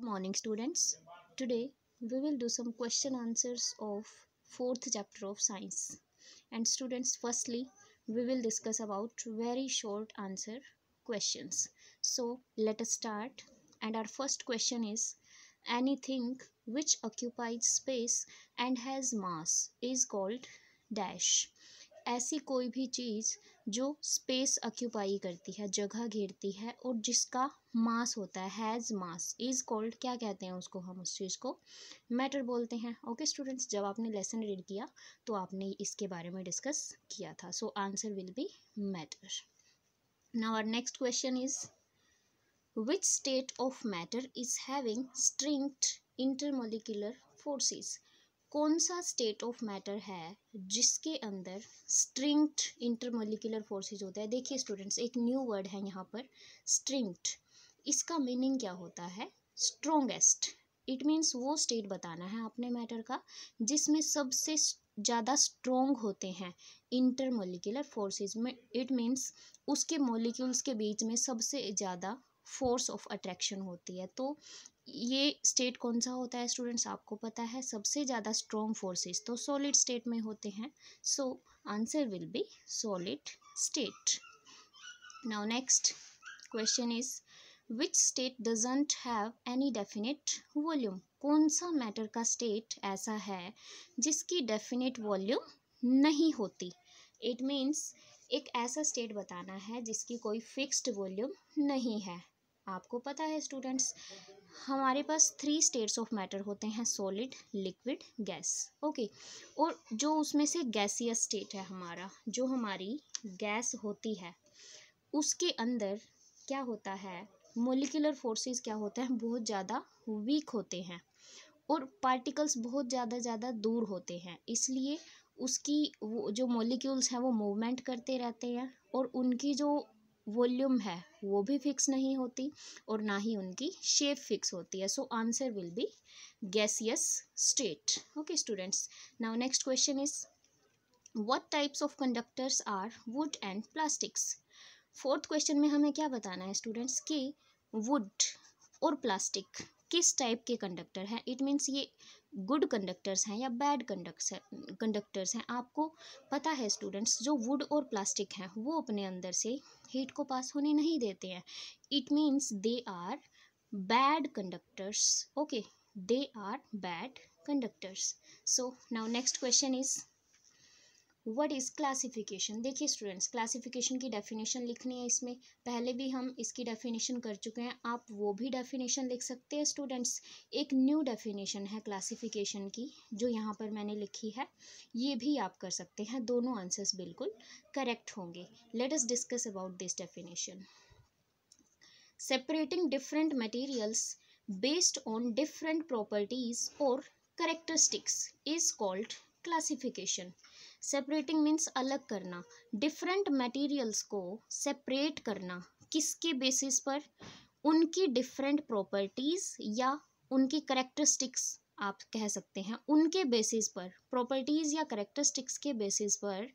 Morning students. Today we will do some question answers of fourth chapter of science. And students, firstly we will discuss about very short answer questions. So let us start, and our first question is, anything which occupies space and has mass is called dash. ऐसी कोई भी चीज़ जो space occupy करती है, जगह घेरती है, और जिसका मास होता है, हैज़ मास, इज़ कॉल्ड, क्या कहते हैं उसको, हम उस चीज़ को मैटर बोलते हैं. ओके स्टूडेंट्स, जब आपने लेसन रीड किया तो आपने इसके बारे में डिस्कस किया था. So answer will be matter. Now our next question is, which state of matter is having stringed intermolecular forces. कौन सा स्टेट ऑफ मैटर है जिसके अंदर स्ट्रिंग्ड इंटरमोलिकुलर फोर्सेज होता है. देखिए स्टूडेंट्स, एक न्यू वर्ड है यहाँ पर, स्ट्रिंग्ड. इसका मीनिंग क्या होता है? स्ट्रोंगेस्ट. इट मीन्स वो स्टेट बताना है अपने मैटर का जिसमें सबसे ज़्यादा स्ट्रोंग होते हैं इंटरमोलिकुलर फोर्सेज में. इट मीन्स उसके मोलिक्यूल्स के बीच में सबसे ज़्यादा फोर्स ऑफ अट्रैक्शन होती है. तो ये स्टेट कौन सा होता है स्टूडेंट्स, आपको पता है, सबसे ज़्यादा स्ट्रॉन्ग फोर्सेस तो सॉलिड स्टेट में होते हैं. सो answer will B solid state. Now next question is, which state doesn't have any definite volume. कौन सा मैटर का स्टेट ऐसा है जिसकी डेफिनेट वॉल्यूम नहीं होती. इट मीन्स एक ऐसा स्टेट बताना है जिसकी कोई फिक्स्ड वॉल्यूम नहीं है. आपको पता है स्टूडेंट्स, हमारे पास 3 स्टेट्स ऑफ मैटर होते हैं, सॉलिड, लिक्विड, गैस. ओके, और जो उसमें से गैसियस स्टेट है हमारा, जो हमारी गैस होती है, उसके अंदर क्या होता है, मोलिकुलर फोर्सेस क्या होते हैं, बहुत ज़्यादा वीक होते हैं और पार्टिकल्स बहुत ज़्यादा दूर होते हैं. इसलिए उसकी वो जो मोलिक्यूल्स हैं वो मूवमेंट करते रहते हैं और उनकी जो वॉल्यूम है वो भी फिक्स नहीं होती और ना ही उनकी शेप फिक्स होती है. So answer will be gaseous state. Okay students, now next question is, what types of conductors are wood and plastics. Fourth question में हमें क्या बताना है स्टूडेंट्स कि वुड और प्लास्टिक किस टाइप के कंडक्टर हैं. इट मीन्स ये गुड कंडक्टर्स हैं या बैड कंडक्टर्स हैं. आपको पता है स्टूडेंट्स, जो वुड और प्लास्टिक हैं वो अपने अंदर से हीट को पास होने नहीं देते हैं. It means they are bad conductors. Okay, they are bad conductors. So now next question is, what is classification. देखिए स्टूडेंट्स, क्लासिफिकेशन की डेफिनेशन लिखनी है. इसमें पहले भी हम इसकी डेफिनेशन कर चुके हैं, आप वो भी डेफिनेशन लिख सकते हैं स्टूडेंट्स. एक न्यू डेफिनेशन है क्लासिफिकेशन की जो यहाँ पर मैंने लिखी है, ये भी आप कर सकते हैं. दोनों आंसर्स बिल्कुल करेक्ट होंगे. Let us discuss about this definition. Separating different materials based on different properties और characteristics is called classification. Separating means अलग करना, डिफरेंट मटेरियल्स को सेपरेट करना, किसके बेसिस पर, उनकी डिफरेंट प्रॉपर्टीज़ या उनकी करेक्टरिस्टिक्स आप कह सकते हैं, उनके बेसिस पर, प्रॉपर्टीज़ या करेक्टरिस्टिक्स के बेसिस पर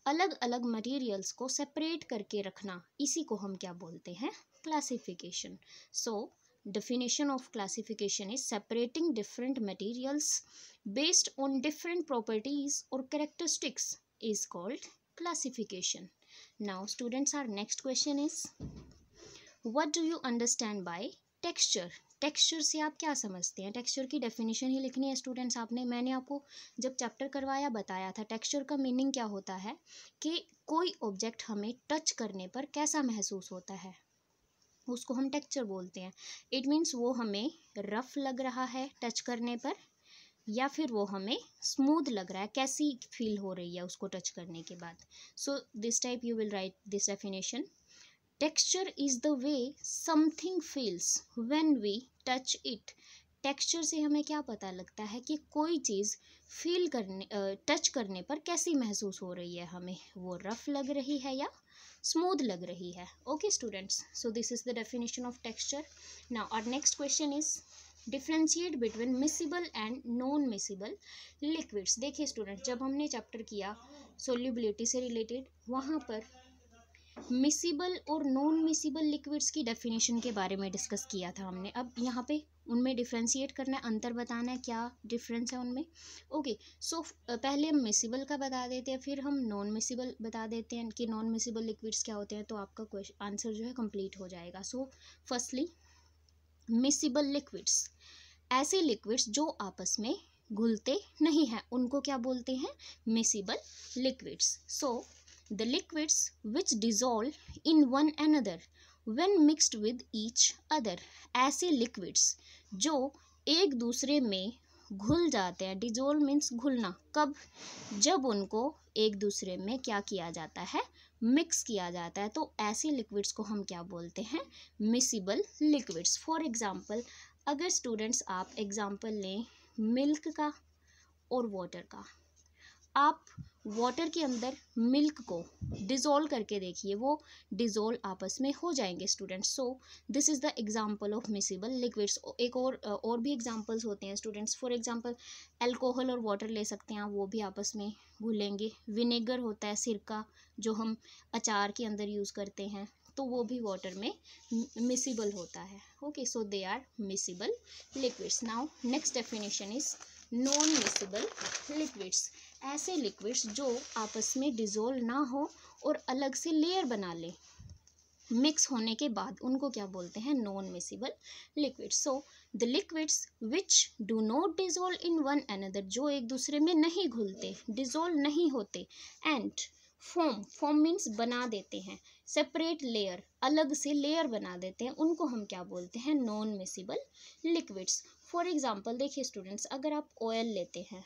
अलग अलग मटेरियल्स को सेपरेट करके रखना, इसी को हम क्या बोलते हैं, classification. So definition of classification is separating different materials based on different properties or characteristics is called classification. Now students, our next question is, what do you understand by texture. Texture से आप क्या समझते हैं. Texture की definition ही लिखनी है students. मैंने आपको जब चैप्टर करवाया बताया था टेक्सचर का मीनिंग क्या होता है, कि कोई ऑब्जेक्ट हमें टच करने पर कैसा महसूस होता है, उसको हम टेक्सचर बोलते हैं. इट मीन्स वो हमें रफ लग रहा है टच करने पर, या फिर वो हमें स्मूथ लग रहा है, कैसी फील हो रही है उसको टच करने के बाद. So this type you will write this definition. Texture is the way something feels when we touch it. Texture से हमें क्या पता लगता है कि कोई चीज़ फील करने टच करने पर कैसी महसूस हो रही है, हमें वो रफ लग रही है या स्मूथ लग रही है. Okay students, so this is the definition of texture. Now our next question is, differentiate between miscible and non miscible liquids. देखिए स्टूडेंट्स, जब हमने चैप्टर किया सोल्यूबिलिटी से रिलेटेड, वहाँ पर मिसिबल और नॉन मिसिबल लिक्विड्स की डेफिनेशन के बारे में डिस्कस किया था हमने। अब यहाँ पे उनमें डिफ्रेंशिएट करना है, अंतर बताना है, क्या डिफरेंस है उनमें। ओके, सो पहले हम मिसिबल का बता देते हैं, फिर हम नॉन मिसिबल बता देते हैं कि नॉन मिसिबल लिक्विड्स क्या होते हैं, तो आपका क्वेश्चन आंसर जो है कंप्लीट हो जाएगा। सो फर्स्टली मिसिबल लिक्विड्स, ऐसे लिक्विड्स जो आपस में घुलते नहीं हैं, उनको क्या बोलते हैं, miscible liquids. So the liquids which dissolve in one another when mixed with each other, ऐसे लिक्विड्स जो एक दूसरे में घुल जाते हैं, डिजोल्व मीन्स घुलना, कब, जब उनको एक दूसरे में क्या किया जाता है, मिक्स किया जाता है, तो ऐसे लिक्विड्स को हम क्या बोलते हैं, मिसिबल लिक्विड्स। फॉर एग्जाम्पल, अगर स्टूडेंट्स आप एग्जाम्पल लें मिल्क का और वाटर का, आप वाटर के अंदर मिल्क को डिज़ोल्व करके देखिए, वो डिज़ोल्व आपस में हो जाएंगे students. So this is the example of miscible liquids. एक और भी एग्जांपल्स होते हैं स्टूडेंट्स। फॉर एग्जांपल अल्कोहल और वाटर ले सकते हैं आप, वो भी आपस में घुलेंगे। विनेगर होता है, सिरका, जो हम अचार के अंदर यूज़ करते हैं, तो वो भी वाटर में मिसिबल होता है। Okay, so they are miscible liquids. Now next definition is non miscible liquids, ऐसे लिक्विड्स जो आपस में डिज़ोल्व ना हो और अलग से लेयर बना ले मिक्स होने के बाद, उनको क्या बोलते हैं, non miscible liquids. So the liquids which do not dissolve in one another, जो एक दूसरे में नहीं घुलते, डिज़ोल्व नहीं होते, एंड फॉर्म मीन्स बना देते हैं, सेपरेट लेयर, अलग से लेयर बना देते हैं, उनको हम क्या बोलते हैं, non miscible liquids. For example देखिए स्टूडेंट्स, अगर आप ऑयल लेते हैं,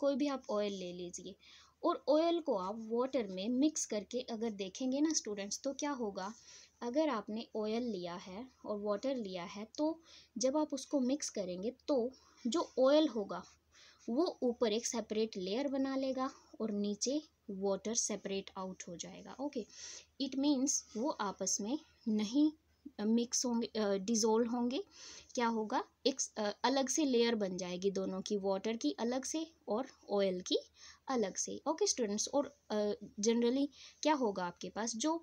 कोई भी आप ऑयल ले लीजिए, और ऑयल को आप वाटर में मिक्स करके अगर देखेंगे ना स्टूडेंट्स, तो क्या होगा, अगर आपने ऑयल लिया है और वाटर लिया है, तो जब आप उसको मिक्स करेंगे तो जो ऑयल होगा वो ऊपर एक सेपरेट लेयर बना लेगा और नीचे वाटर सेपरेट आउट हो जाएगा। ओके, इट मीन्स वो आपस में नहीं मिक्स होंगे, डिज़ोल्व होंगे, क्या होगा, एक अलग से लेयर बन जाएगी दोनों की, वाटर की अलग से और ऑयल की अलग से। ओके स्टूडेंट्स, और जनरली क्या होगा आपके पास, जो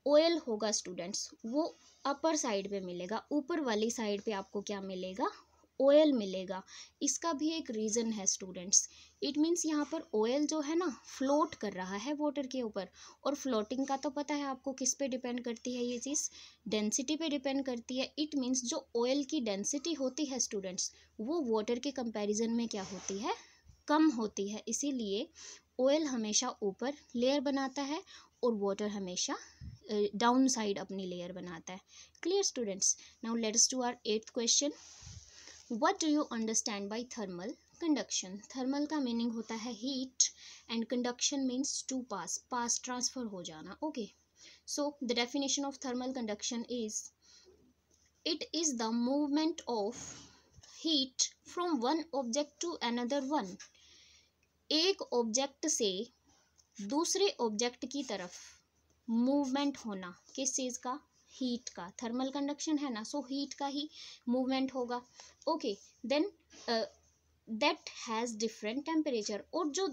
ऑयल होगा स्टूडेंट्स, वो अपर साइड पे मिलेगा, ऊपर वाली साइड पे आपको क्या मिलेगा, ऑयल मिलेगा। इसका भी एक रीज़न है स्टूडेंट्स, इट मीन्स यहाँ पर ऑयल जो है ना फ्लोट कर रहा है वाटर के ऊपर, और फ्लोटिंग का तो पता है आपको किस पे डिपेंड करती है, ये चीज़ डेंसिटी पे डिपेंड करती है। इट मीन्स जो ऑयल की डेंसिटी होती है स्टूडेंट्स, वो वाटर के कंपैरिजन में क्या होती है, कम होती है, इसीलिए ऑयल हमेशा ऊपर लेयर बनाता है और वाटर हमेशा डाउन साइड अपनी लेयर बनाता है। Clear students, now let's do our 8th question. What do you understand by thermal conduction. Thermal का मीनिंग होता है heat, and conduction means to pass, pass transfer हो जाना। Okay, so the definition of thermal conduction is, it is the movement of heat from one object to another one, एक object से दूसरे object की तरफ movement होना, किस चीज़ का, हीट का, थर्मल कंडक्शन है ना, सो हीट का ही मूवमेंट होगा। Okay, then that has different temperature, और जो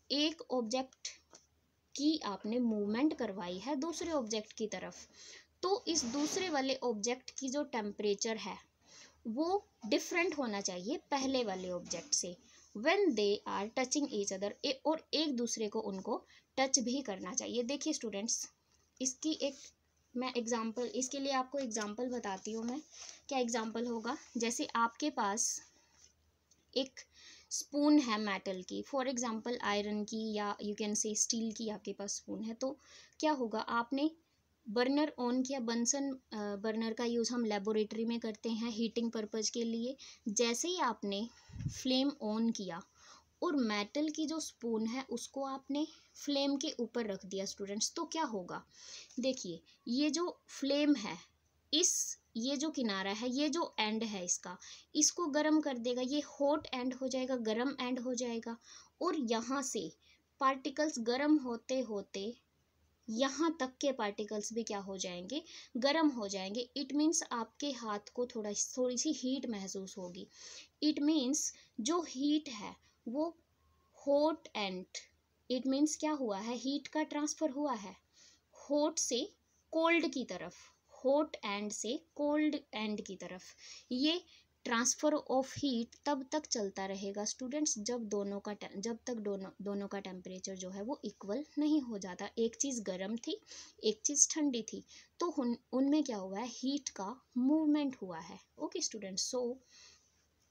एक ऑब्जेक्ट की आपने मूवमेंट करवाई है दूसरे ऑब्जेक्ट की तरफ, तो इस दूसरे वाले ऑब्जेक्ट की जो टेम्परेचर है वो डिफरेंट होना चाहिए पहले वाले ऑब्जेक्ट से, when they are touching each other, और एक दूसरे को उनको टच भी करना चाहिए। देखिए स्टूडेंट्स, इसकी एक मैं एग्जांपल, इसके लिए आपको एग्जांपल बताती हूँ मैं, क्या एग्जांपल होगा, जैसे आपके पास एक स्पून है मेटल की, फॉर एग्जांपल आयरन की या यू कैन से स्टील की आपके पास स्पून है, तो क्या होगा, आपने बर्नर ऑन किया, बंसन बर्नर का यूज़ हम लेबोरेटरी में करते हैं हीटिंग पर्पज़ के लिए। जैसे ही आपने फ्लेम ऑन किया और मेटल की जो स्पून है उसको आपने फ्लेम के ऊपर रख दिया स्टूडेंट्स, तो क्या होगा, देखिए ये जो फ्लेम है, ये जो किनारा है, ये जो एंड है इसका, इसको गर्म कर देगा, ये हॉट एंड हो जाएगा, गर्म एंड हो जाएगा, और यहाँ से पार्टिकल्स गर्म होते होते यहाँ तक के पार्टिकल्स भी क्या हो जाएंगे, गर्म हो जाएंगे। इट मीन्स आपके हाथ को थोड़ी सी हीट महसूस होगी। इट मीन्स जो हीट है वो हॉट एंड, इट मीन्स क्या हुआ है, हीट का ट्रांसफ़र हुआ है हॉट से कोल्ड की तरफ, हॉट एंड से कोल्ड एंड की तरफ। ये ट्रांसफ़र ऑफ हीट तब तक चलता रहेगा स्टूडेंट्स जब तक दोनों का टेम्परेचर जो है वो इक्वल नहीं हो जाता। एक चीज़ गर्म थी, एक चीज़ ठंडी थी, तो उनमें क्या हुआ है, हीट का मूवमेंट हुआ है। ओके स्टूडेंट्स, सो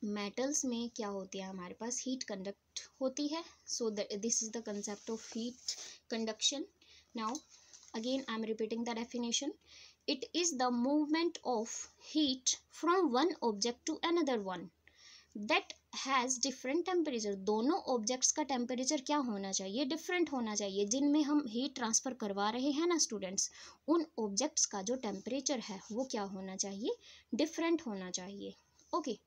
मेटल्स में क्या होती है, हमारे पास हीट कंडक्ट होती है। So this is the concept of heat conduction. Now again I am repeating the definition. It is the movement of heat from one object to another one that has different temperature. दोनों objects का temperature क्या होना चाहिए, different होना चाहिए। जिनमें हम heat transfer करवा रहे हैं ना स्टूडेंट्स, उन ऑब्जेक्ट्स का जो टेम्परेचर है वो क्या होना चाहिए, डिफरेंट होना चाहिए। Okay,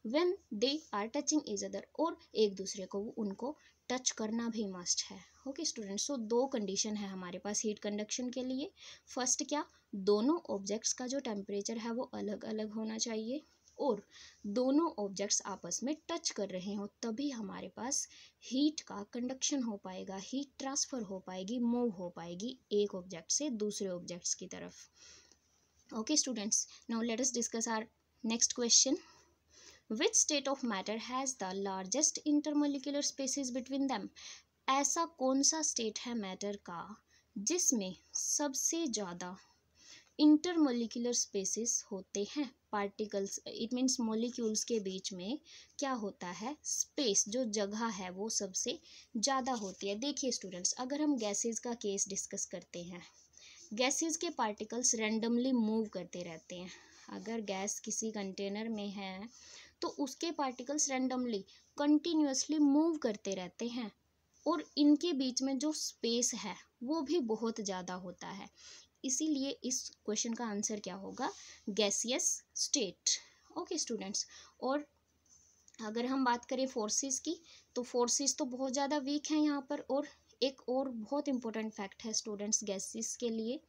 when they are touching each other, और एक दूसरे को उनको टच करना भी मस्ट है। ओके स्टूडेंट्स, सो दो कंडीशन है हमारे पास हीट कंडक्शन के लिए। फर्स्ट क्या, दोनों ऑब्जेक्ट्स का जो टेम्परेचर है वो अलग अलग होना चाहिए, और दोनों ऑब्जेक्ट्स आपस में टच कर रहे हो, तभी हमारे पास हीट का कंडक्शन हो पाएगा, हीट ट्रांसफ़र हो पाएगी, मूव हो पाएगी एक ऑब्जेक्ट से दूसरे ऑब्जेक्ट्स की तरफ। Okay students, now let us discuss our next question. Which state of matter has the largest intermolecular spaces between them? ऐसा कौन सा स्टेट है मैटर का जिसमें सबसे ज़्यादा इंटरमोलिकुलर स्पेसेस होते हैं, पार्टिकल्स, इट मीन्स मोलिक्यूल्स के बीच में क्या होता है, स्पेस, जो जगह है वो सबसे ज़्यादा होती है। देखिए स्टूडेंट्स, अगर हम गैसेस का केस डिस्कस करते हैं, गैसेस के पार्टिकल्स रैंडमली मूव करते रहते हैं। अगर गैस किसी कंटेनर में है तो उसके पार्टिकल्स रैंडमली कंटिन्यूअसली मूव करते रहते हैं, और इनके बीच में जो स्पेस है वो भी बहुत ज़्यादा होता है। इसीलिए इस क्वेश्चन का आंसर क्या होगा, गैसियस स्टेट। ओके स्टूडेंट्स, और अगर हम बात करें फोर्सेस की, तो फोर्सेस तो बहुत ज़्यादा वीक हैं यहाँ पर। और एक और बहुत इंपॉर्टेंट फैक्ट है स्टूडेंट्स गैसेस के लिए,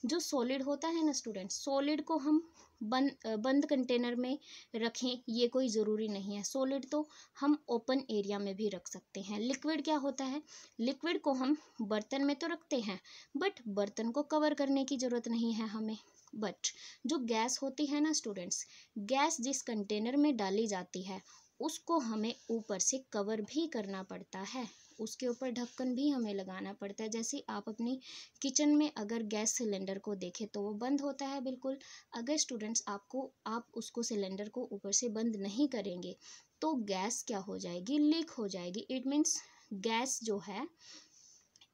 जो सॉलिड होता है ना स्टूडेंट्स, सॉलिड को हम बंद कंटेनर में रखें ये कोई ज़रूरी नहीं है। सॉलिड तो हम ओपन एरिया में भी रख सकते हैं। लिक्विड क्या होता है, लिक्विड को हम बर्तन में तो रखते हैं, बट बर्तन को कवर करने की ज़रूरत नहीं है हमें। बट जो गैस होती है ना स्टूडेंट्स, गैस जिस कंटेनर में डाली जाती है उसको हमें ऊपर से कवर भी करना पड़ता है, उसके ऊपर ढक्कन भी हमें लगाना पड़ता है। जैसे आप अपनी किचन में अगर गैस सिलेंडर को देखें तो वो बंद होता है बिल्कुल। अगर स्टूडेंट्स आप उसको सिलेंडर को ऊपर से बंद नहीं करेंगे तो गैस क्या हो जाएगी, लीक हो जाएगी। इट मीन्स गैस जो है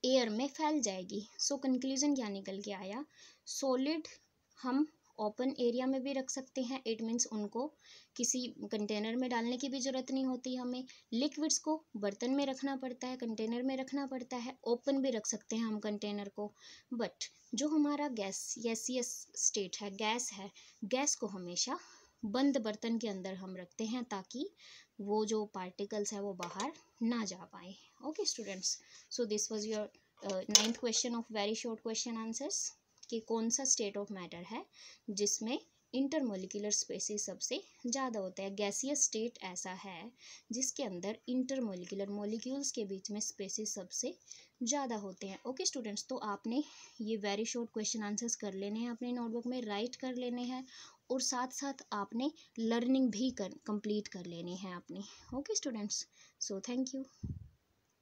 एयर में फैल जाएगी। सो कंक्लूजन क्या निकल के आया, सॉलिड हम ओपन एरिया में भी रख सकते हैं, इट मीन्स उनको किसी कंटेनर में डालने की भी ज़रूरत नहीं होती हमें। लिक्विड्स को बर्तन में रखना पड़ता है, कंटेनर में रखना पड़ता है, ओपन भी रख सकते हैं हम कंटेनर को। बट जो हमारा गैसियस स्टेट है, गैस है, गैस को हमेशा बंद बर्तन के अंदर हम रखते हैं ताकि वो जो पार्टिकल्स है वो बाहर ना जा पाए। Okay students, so this was your 9th question of very short question answers, कि कौन सा स्टेट ऑफ मैटर है जिसमें इंटरमोलिकुलर स्पेसेस सबसे ज़्यादा होते हैं। गैसियस स्टेट ऐसा है जिसके अंदर इंटरमोलिकुलर मॉलिक्यूल्स के बीच में स्पेसेस सबसे ज़्यादा होते हैं। ओके स्टूडेंट्स, तो आपने ये वेरी शॉर्ट क्वेश्चन आंसर्स कर लेने हैं, अपने नोटबुक में राइट कर लेने हैं, और साथ साथ आपने लर्निंग भी कंप्लीट कर लेनी है अपनी। Okay students, so thank you.